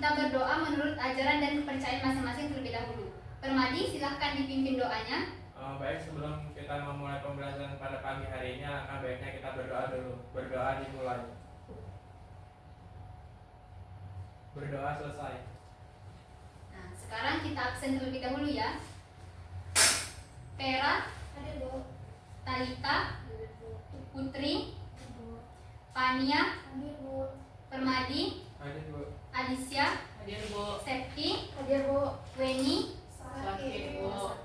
kita berdoa menurut ajaran dan kepercayaan masing-masing terlebih dahulu. Permadi, silahkan dipimpin doanya. Baik, sebelum kita memulai pembelajaran pada pagi hari ini, alangkah baiknya kita berdoa dulu. Berdoa dimulai. Berdoa selesai. Nah, sekarang kita absen terlebih dahulu ya. Vera, Hadir, Bu. Talita, Hadir, Bu. Putri, Bu. Pania, Hadir, Bu. Permadi, Hadir, Bu. Alicia, Hadir, Bu. Septi, Hadir, Bu. Weni. Sakit, Bu.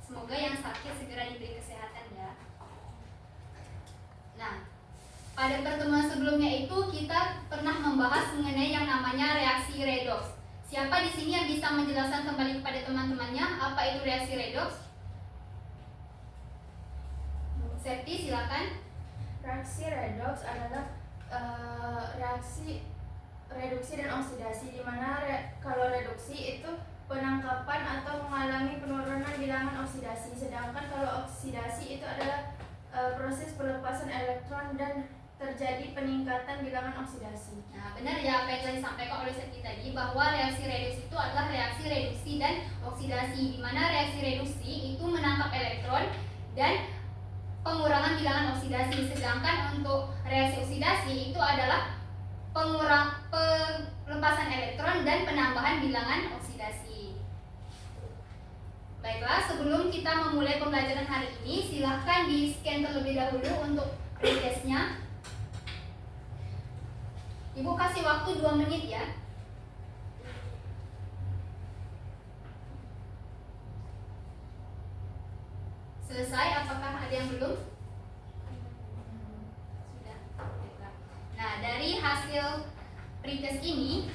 Semoga yang sakit segera diberi kesehatan ya. Nah, pada pertemuan sebelumnya itu kita pernah membahas mengenai yang namanya reaksi redoks. Siapa di sini yang bisa menjelaskan kembali kepada teman-temannya apa itu reaksi redoks? Septi, silakan. Reaksi redoks adalah reaksi reduksi dan oksidasi, di mana kalau reduksi itu penangkapan atau mengalami penurunan bilangan oksidasi, sedangkan kalau oksidasi itu adalah proses pelepasan elektron dan terjadi peningkatan bilangan oksidasi. Nah, benar ya apa yang telah disampaikan oleh Septi tadi, bahwa reaksi reduksi itu adalah reaksi reduksi dan oksidasi, di mana reaksi reduksi itu menangkap elektron dan pengurangan bilangan oksidasi, sedangkan untuk reaksi oksidasi itu adalah pelepasan elektron dan penambahan bilangan oksidasi. Baiklah, sebelum kita memulai pembelajaran hari ini, silahkan di-scan terlebih dahulu untuk pretestnya. Ibu kasih waktu 2 menit ya. Selesai, apakah ada yang belum? Sudah. Baiklah. Nah, dari hasil pretest ini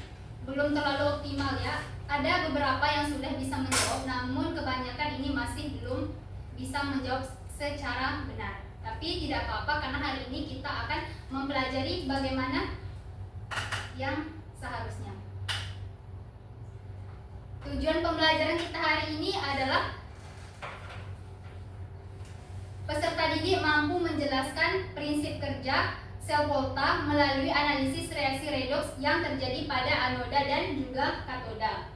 belum terlalu optimal ya. Ada beberapa yang sudah bisa menjawab, namun kebanyakan ini masih belum bisa menjawab secara benar. Tapi tidak apa-apa, karena hari ini kita akan mempelajari bagaimana yang seharusnya. Tujuan pembelajaran kita hari ini adalah peserta didik mampu menjelaskan prinsip kerja sel volta melalui analisis reaksi redoks yang terjadi pada anoda dan juga katoda.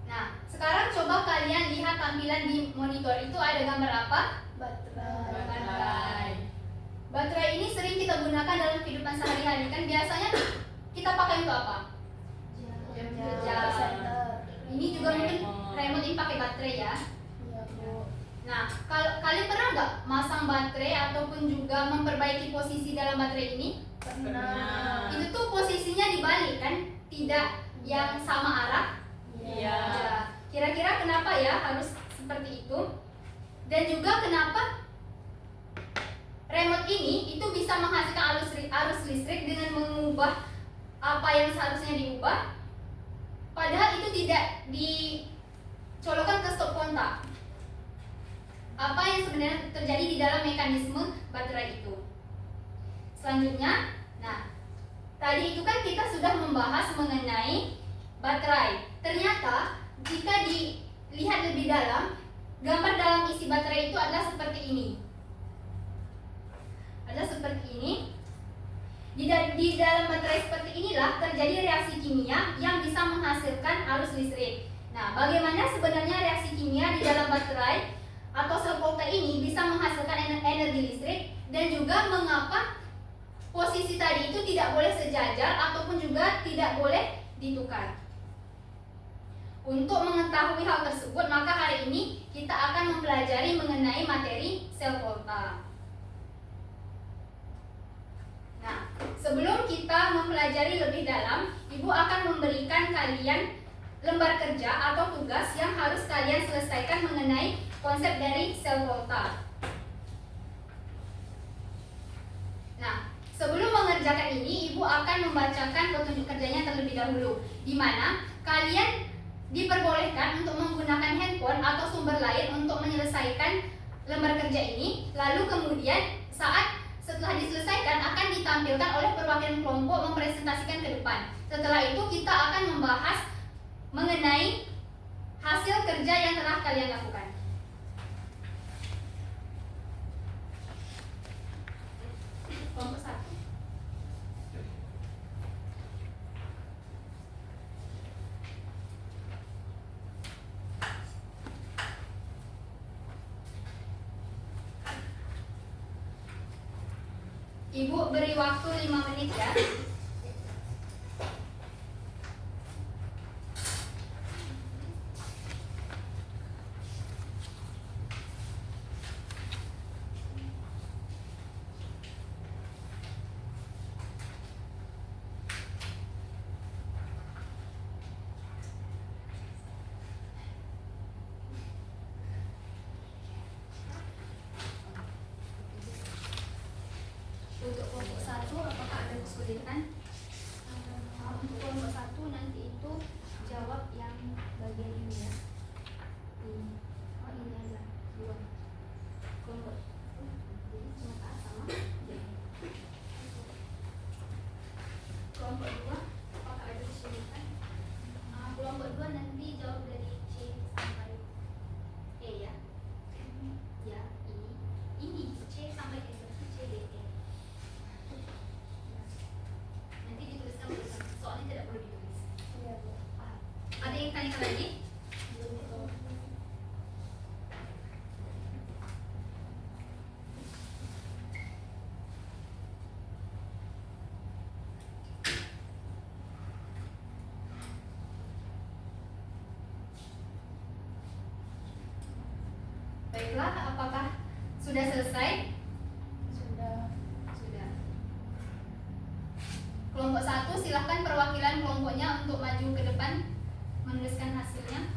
Nah, sekarang coba kalian lihat tampilan di monitor. Itu ada gambar apa? Baterai. Baterai ini sering kita gunakan dalam kehidupan sehari-hari, kan biasanya kita pakai untuk apa? Jam. Ini juga mungkin remote ini pakai baterai ya. Nah, kalian pernah nggak masang baterai ataupun juga memperbaiki posisi dalam baterai ini? Pernah. Itu tuh posisinya dibalik kan, tidak yang sama arah. Iya. Ya, kira-kira kenapa ya harus seperti itu? Dan juga kenapa remote ini itu bisa menghasilkan arus listrik dengan mengubah apa yang seharusnya diubah, padahal itu tidak dicolokkan ke stop kontak. Apa yang sebenarnya terjadi di dalam mekanisme baterai itu? Selanjutnya, nah, tadi itu kan kita sudah membahas mengenai baterai. Ternyata jika dilihat lebih dalam, gambar dalam isi baterai itu adalah seperti ini. Adalah seperti ini. Di dalam baterai seperti inilah terjadi reaksi kimia yang bisa menghasilkan arus listrik. Nah, bagaimana sebenarnya reaksi kimia di dalam baterai atau sel volta ini bisa menghasilkan energi listrik, dan juga mengapa posisi tadi itu tidak boleh sejajar ataupun juga tidak boleh ditukar. Untuk mengetahui hal tersebut, maka hari ini kita akan mempelajari mengenai materi sel volta. Nah, sebelum kita mempelajari lebih dalam, Ibu akan memberikan kalian lembar kerja atau tugas yang harus kalian selesaikan mengenai konsep dari sel volta. Nah, sebelum mengerjakan ini, Ibu akan membacakan petunjuk kerjanya terlebih dahulu, di mana kalian diperbolehkan untuk menggunakan handphone atau sumber lain untuk menyelesaikan lembar kerja ini. Lalu kemudian setelah diselesaikan akan ditampilkan oleh perwakilan kelompok mempresentasikan ke depan. Setelah itu kita akan membahas mengenai hasil kerja yang telah kalian lakukan. Kelompok 1. Ibu beri waktu 5 menit ya. Untuk kelompok 1 apakah ada kesulitan? Untuk kelompok 1 nanti itu jawab yang bagian ini ya. Ini. Oh ini ada 2 kelompok. Jadi cuma A sama B. Kelompok 2 apakah ada kesulitan? Kelompok 2 nanti jawab dari C sampai E ya. Ya ini C sampai E berarti C D E. Nanti dituliskan urutan, soalnya tidak perlu ditulis. Iya, Bu. Ada yang tanya lagi? Baiklah, apakah sudah selesai? Sudah. Sudah. Kelompok 1 silahkan perwakilan kelompoknya untuk maju ke depan menuliskan hasilnya.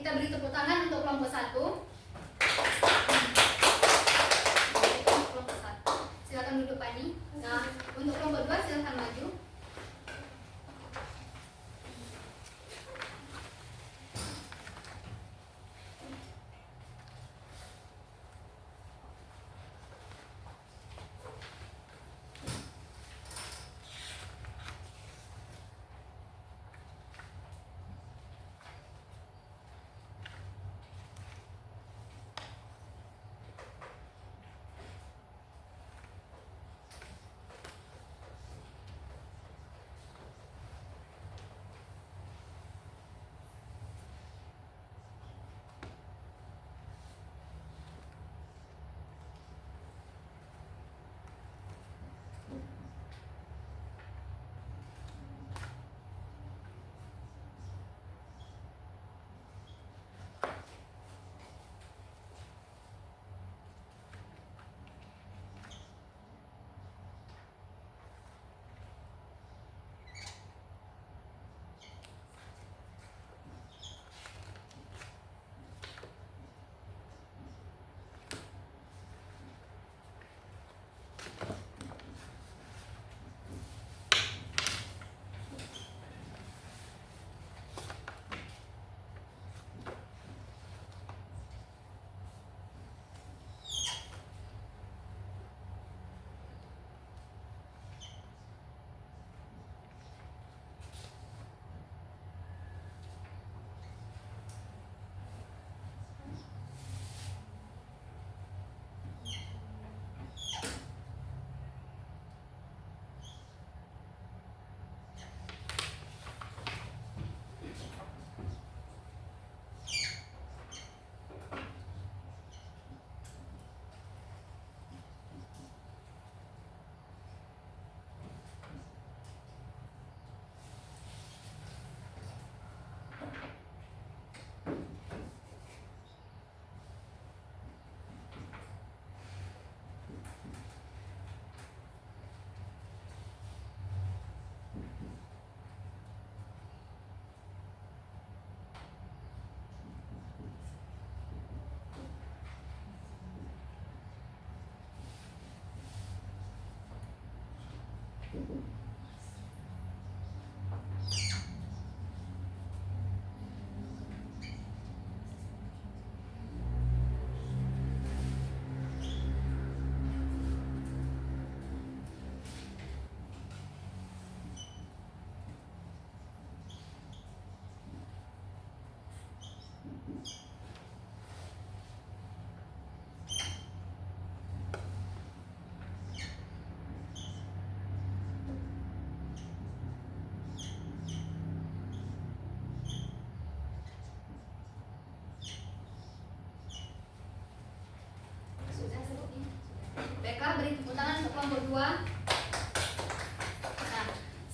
Kita beri tepuk tangan untuk kelompok 1. Kelompok 1. Silakan duduk Pani. Nah, untuk kelompok 2 silakan maju. 2. Nah,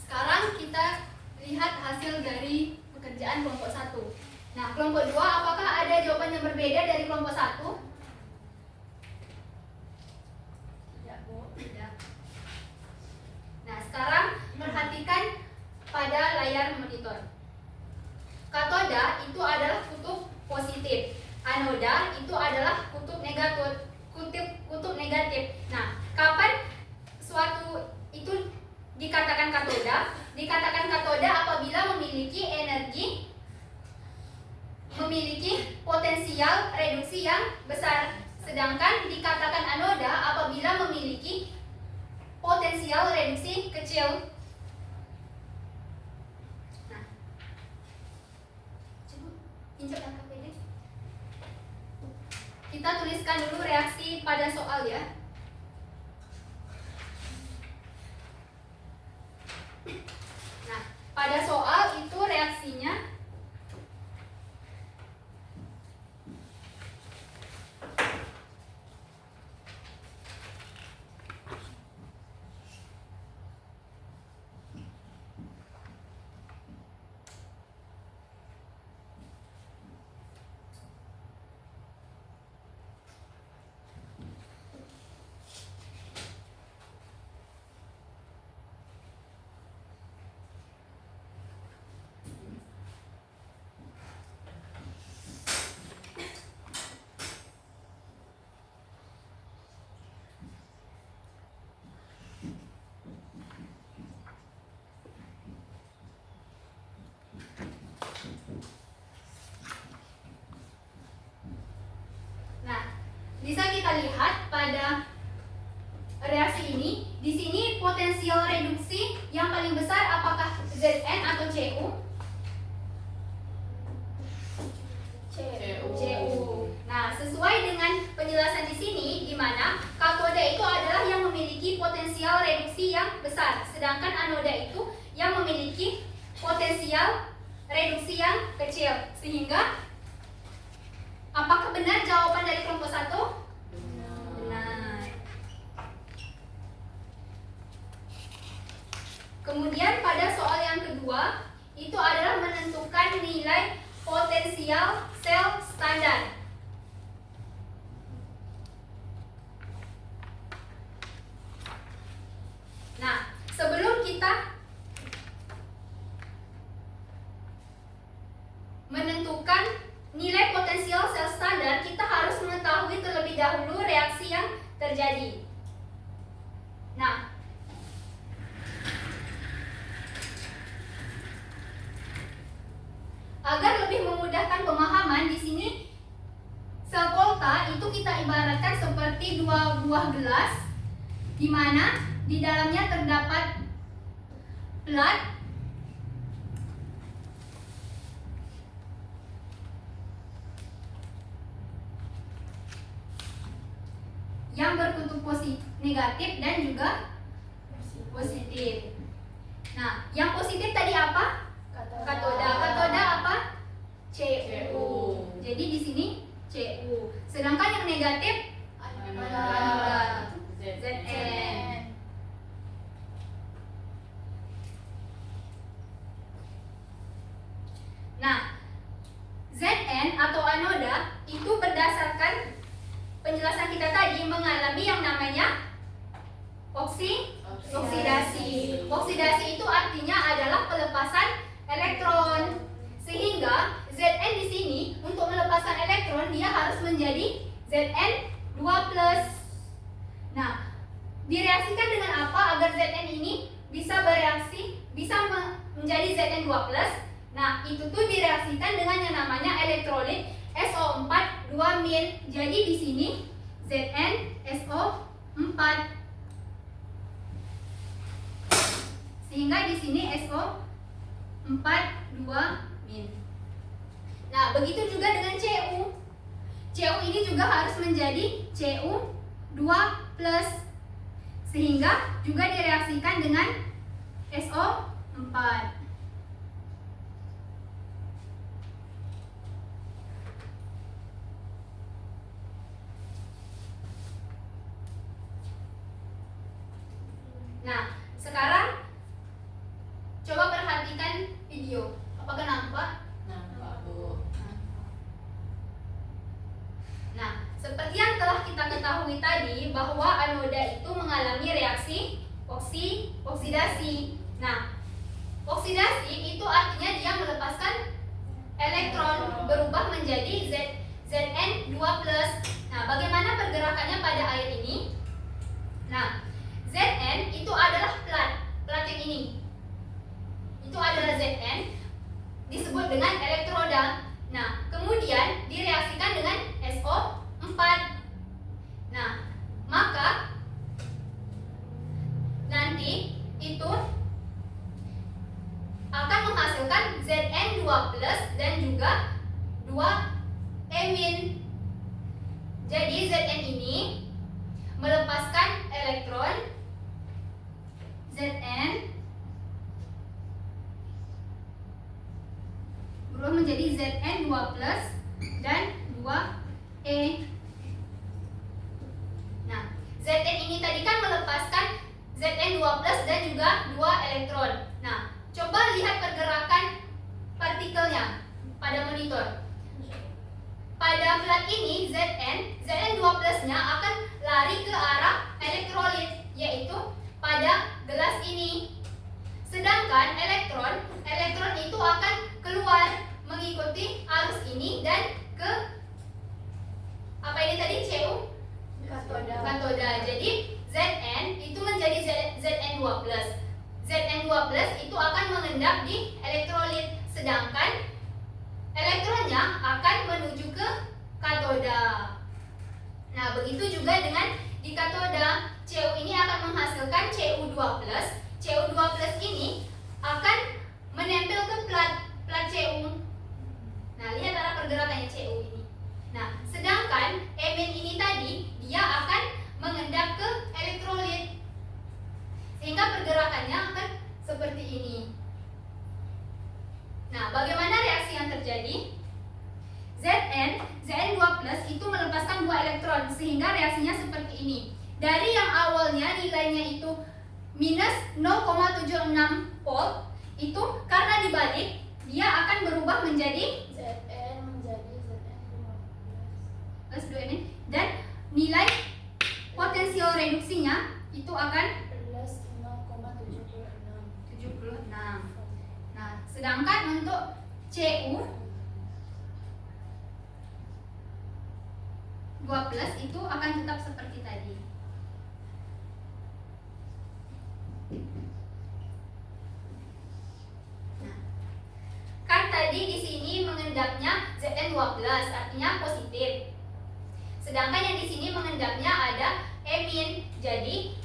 sekarang kita lihat hasil dari pekerjaan kelompok 1. Nah, kelompok 2, apakah ada jawaban yang berbeda dari kelompok 1? Tidak, Bu. Tidak. Nah, sekarang perhatikan pada layar monitor. Katoda itu adalah kutub positif. Anoda itu adalah kutub negatif. Kutub negatif. Nah, kapan suatu itu dikatakan katoda? Dikatakan katoda apabila memiliki potensial reduksi yang besar. Sedangkan dikatakan anoda apabila memiliki potensial reduksi kecil. Nah, coba injak angka PD. Kita tuliskan dulu reaksi pada soal ya. Nah, pada soal itu reaksinya bisa kita lihat pada reaksi ini. Di sini potensial reduksi yang paling besar apakah Zn atau Cu? Cu. Nah, sesuai dengan penjelasan di sini, di mana katoda itu adalah yang memiliki potensial reduksi yang besar, sedangkan anoda itu yang memiliki potensial reduksi yang kecil. Sehingga apakah benar jawaban dari kelompok 1? Benar. Kemudian pada soal yang kedua, itu adalah menentukan nilai potensial sel standar. Nah, sebelum kita menentukan nilai potensial sel standar, kita harus mengetahui terlebih dahulu reaksi yang terjadi. Nah, agar lebih memudahkan pemahaman, di sini sel kolta itu kita ibaratkan seperti dua buah gelas, di mana di dalamnya terdapat plat yang berkutub negatif dan juga positif. Nah, yang positif tadi apa? Katoda. Katoda apa? Cu. Jadi di sini Cu. Sedangkan yang negatif anoda. Zn. Nah, Zn atau anoda itu berdasarkan penjelasan kita tadi mengalami yang namanya oksidasi. Oksidasi itu artinya adalah pelepasan elektron. Sehingga Zn di sini untuk melepaskan elektron dia harus menjadi Zn2+. Nah, direaksikan dengan apa agar Zn ini bisa bereaksi, bisa menjadi Zn2+? Nah, itu tuh direaksikan dengan yang namanya elektrolit SO4 2-. Jadi di sini ZnSO4. Sehingga di sini SO4 2-. Nah, begitu juga dengan Cu. Cu ini juga harus menjadi Cu2+. Sehingga juga direaksikan dengan SO4. Nah, sekarang coba perhatikan video. Apakah nampak? Nampak, Bu. Nah, seperti yang telah kita ketahui tadi bahwa anoda itu mengalami reaksi oksidasi. Nah, oksidasi itu artinya dia melepaskan elektron berubah menjadi Zn2+. Nah, bagaimana pergerakannya pada air ini? Nah, Zn itu adalah plat yang ini. Itu adalah Zn, disebut dengan elektroda. Nah, kemudian direaksikan dengan SO4. Nah, maka nanti itu akan menghasilkan Zn2+ dan juga 2-. Jadi Zn ini melepaskan elektron Zn berubah menjadi Zn2+ dan 2-. Nah, Zn ini tadi kan melepaskan Zn2+ dan juga 2 elektron. Nah, coba lihat pergerakan partikelnya pada monitor. Pada plat ini Zn2+-nya akan lari ke arah elektrolit, yaitu pada gelas ini. Sedangkan elektron itu akan keluar mengikuti arus ini dan ke apa ini tadi Cu? Katoda. Jadi Zn itu menjadi Zn2+. Zn2+ itu akan mengendap di elektrolit, sedangkan elektronnya akan menuju ke katoda. Nah, begitu juga dengan di katoda. Cu ini akan menghasilkan Cu2+. Cu2+ ini akan menempel ke plat Cu. Nah, lihat arah pergerakannya Cu ini. Nah, sedangkan Mn ini tadi dia akan mengendap ke elektrolit, sehingga pergerakannya akan seperti ini. Nah, bagaimana reaksi yang terjadi? Zn2+ itu melepaskan 2 elektron, sehingga reaksinya seperti ini. Dari yang awalnya nilainya itu -0,76 volt, itu karena dibalik dia akan berubah menjadi Zn menjadi Zn2+. +2 dan nilai potensial reduksinya itu akan plus 0,76. 76. Nah, sedangkan untuk Cu 2+ itu akan tetap seperti tadi. Nah, kan tadi di sini mengendapnya Zn2+, artinya positif. Sedangkan yang di sini mengendapnya ada Min. Jadi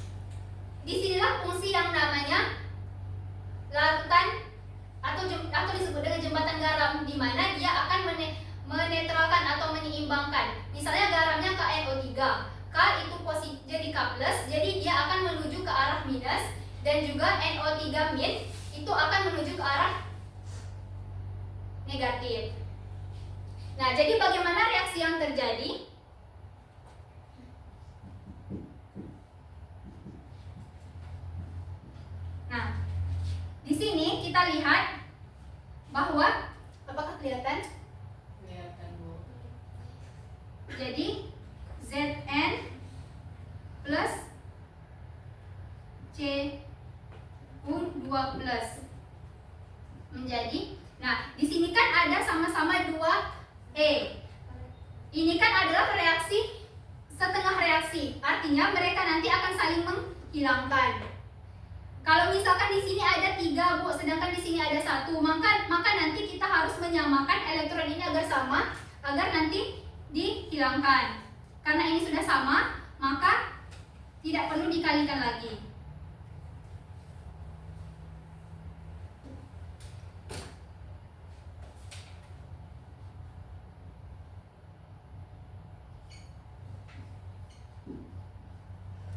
disinilah fungsi yang namanya larutan atau disebut dengan jembatan garam, di mana dia akan menetralkan atau menyeimbangkan. Misalnya garamnya KNO3, K itu positif jadi K+, jadi dia akan menuju ke arah minus, dan juga NO3- itu akan menuju ke arah negatif. Nah, jadi bagaimana reaksi yang terjadi? Nah, di sini kita lihat bahwa apakah kelihatan? Kelihatan, Bu. Jadi Zn plus Cu2+ menjadi, nah di sini kan ada sama-sama 2E. Ini kan adalah reaksi setengah reaksi, artinya mereka nanti akan saling menghilangkan. Kalau misalkan di sini ada 3, Bu, sedangkan di sini ada 1, maka nanti kita harus menyamakan elektron ini agar sama, agar nanti dihilangkan. Karena ini sudah sama, maka tidak perlu dikalikan lagi.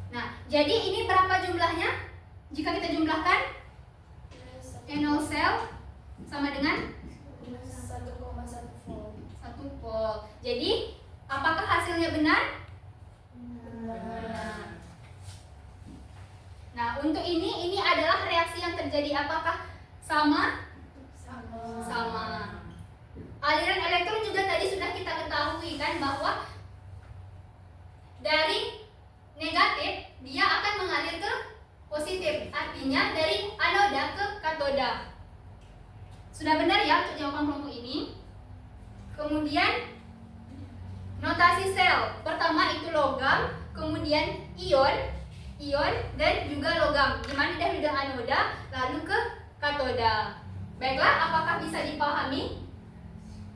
Nah, jadi ini berapa jumlahnya? Jika kita jumlahkan, NO cell sama dengan 1,1 volt. 1 volt. Jadi, apakah hasilnya benar? Benar. Nah, Untuk ini adalah reaksi yang terjadi apakah sama? Sama. Sama. Aliran elektron juga tadi sudah kita ketahui kan bahwa dari negatif dia akan mengalir ke positif, artinya dari anoda ke katoda. Sudah benar ya untuk jawaban kelompok ini. Kemudian notasi sel pertama itu logam, kemudian ion dan juga logam, dimana dari anoda lalu ke katoda. Baiklah, apakah bisa dipahami?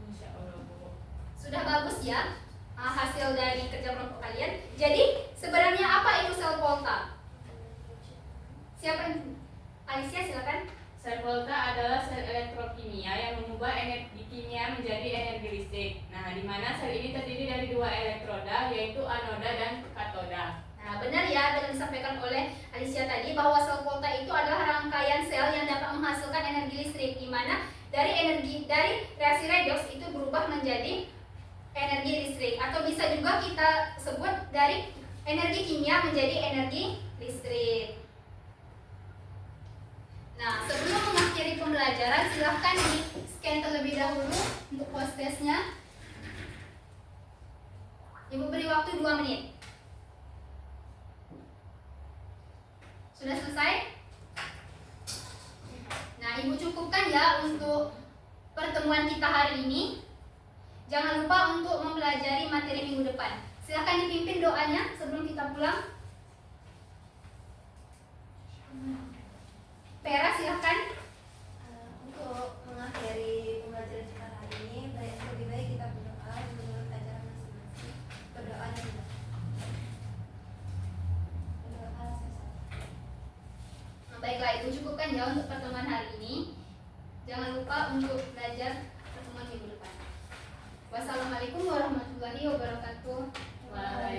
Insya Allah Bu. Sudah bagus ya hasil dari kerja kelompok kalian. Jadi sebenarnya apa itu sel volta? Siapa? Alicia silakan. Sel volta adalah sel elektrokimia yang mengubah energi kimia menjadi energi listrik. Nah, di mana sel ini terdiri dari dua elektroda, yaitu anoda dan katoda. Nah, benar ya, dan disampaikan oleh Alicia tadi bahwa sel volta itu adalah rangkaian sel yang dapat menghasilkan energi listrik, di mana dari reaksi redoks itu berubah menjadi energi listrik, atau bisa juga kita sebut dari energi kimia menjadi energi listrik. Nah, sebelum mengakhiri pembelajaran, silahkan di scan terlebih dahulu untuk hostesnya. Ibu beri waktu 2 menit. Sudah selesai? Nah, Ibu cukupkan ya untuk pertemuan kita hari ini. Jangan lupa untuk mempelajari materi minggu depan. Silahkan dipimpin doanya sebelum kita pulang. Vera, silahkan. Untuk mengakhiri pembelajaran kita hari ini, lebih baik kita berdoa menurut ajaran masing-masing. Berdoa dan berdoa selesai. Baiklah, Ibu cukupkan ya untuk pertemuan hari ini. Jangan lupa untuk belajar pertemuan minggu depan. Wassalamualaikum warahmatullahi wabarakatuh. Waalaikumsalam.